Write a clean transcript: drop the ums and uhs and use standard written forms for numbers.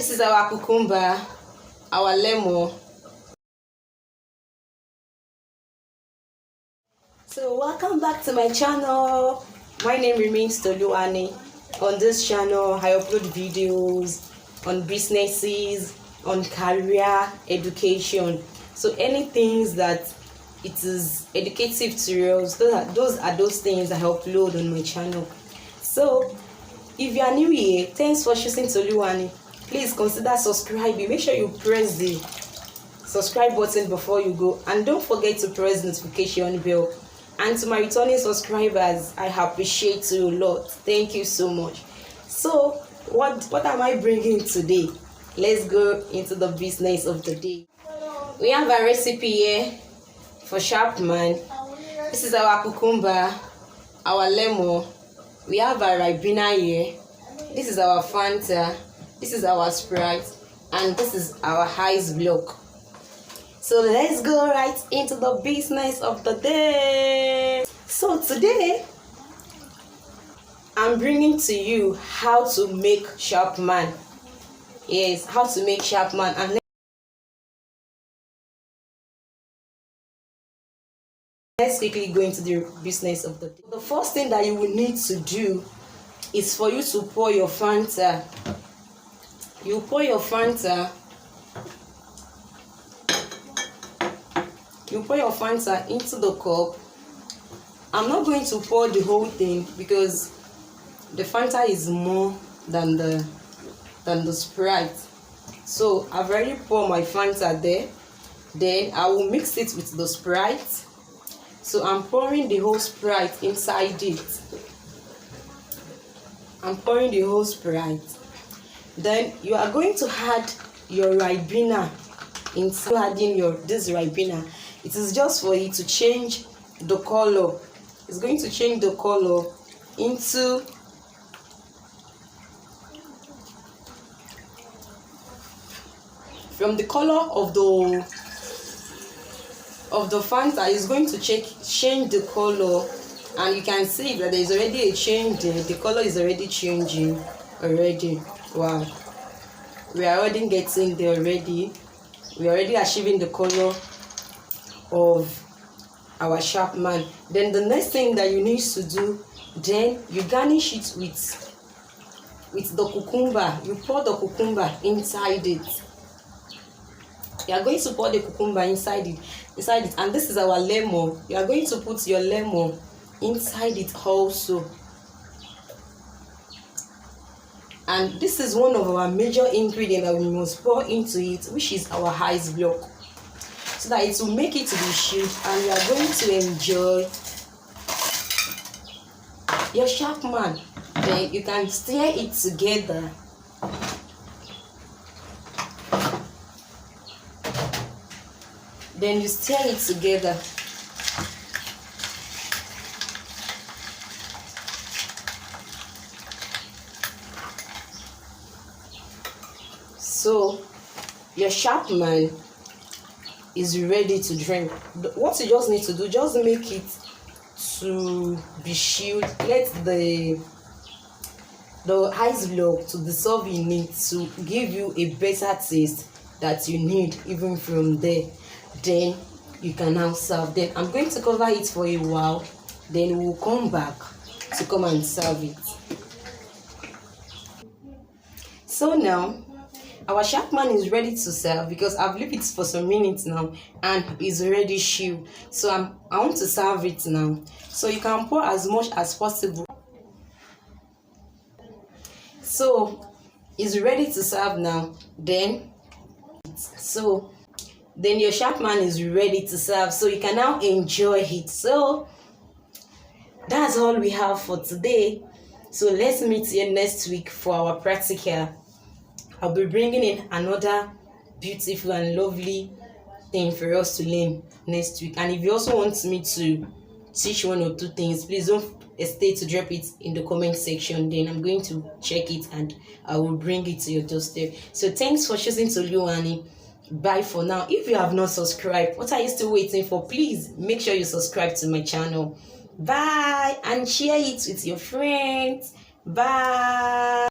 This is our cucumber, our lemon. So welcome back to my channel. My name remains Toluwani. On this channel, I upload videos on businesses, on career, education. So anything that it is educative to us, those are those things I upload on my channel. So if you are new here, thanks for choosing Toluwani. Please consider subscribing. Make sure you press the subscribe button before you go, and don't forget to press the notification bell. And to my returning subscribers, I appreciate you a lot. Thank you so much. So what am I bringing today? Let's go into the business of the day. We have a recipe here for Chapman. This is our cucumber, our lemon. We have our Ribena here. This is our Fanta. This is our Sprite. And this is our ice block. So let's go right into the business of the day. So today, I'm bringing to you how to make Chapman. Yes, how to make Chapman. And let's quickly go into the business of the day. The first thing that you will need to do is for you to pour your Fanta. You pour your Fanta. You pour your Fanta into the cup. I'm not going to pour the whole thing because the Fanta is more than the Sprite. So I've already poured my Fanta there. Then I will mix it with the Sprite. So I'm pouring the whole Sprite inside it. I'm pouring the whole Sprite. Then you are going to add your Ribena inside. Adding this Ribena. It is just for it to change the color. It's going to change the color into from the color of the Fanta is going to change the color, and you can see that there is already a change there. The color is already changing already. Wow, we are already getting there already. We are already achieving the color of our Chapman. Then the next thing that you need to do, then you garnish it with the cucumber. You pour the cucumber inside it. You are going to pour the cucumber inside it, and this is our lemon. You are going to put your lemon inside it also. And this is one of our major ingredients that we must pour into it, which is our ice block, so that it will make it to be chilled, and you are going to enjoy your Chapman. Then you can stir it together. Then you stir it together. So your Chapman is ready to drink. What you just need to do, just make it to be chilled. Let the ice block to dissolve in it to give you a better taste that you need even from there. Then you can now serve. Then I'm going to cover it for a while. Then we'll come back to come and serve it. So now our Chapman is ready to serve because I've left it for some minutes now and it's already chilled. So I want to serve it now. So you can pour as much as possible. So it's ready to serve now. Then your Chapman is ready to serve. So you can now enjoy it. So that's all we have for today. So let's meet here next week for our practical. I'll be bringing in another beautiful and lovely thing for us to learn next week. And if you also want me to teach one or two things, please don't hesitate to drop it in the comment section. Then I'm going to check it and I will bring it to your doorstep. So thanks for choosing Toluwani. Bye for now. If you have not subscribed, what are you still waiting for? Please make sure you subscribe to my channel. Bye, and share it with your friends. Bye.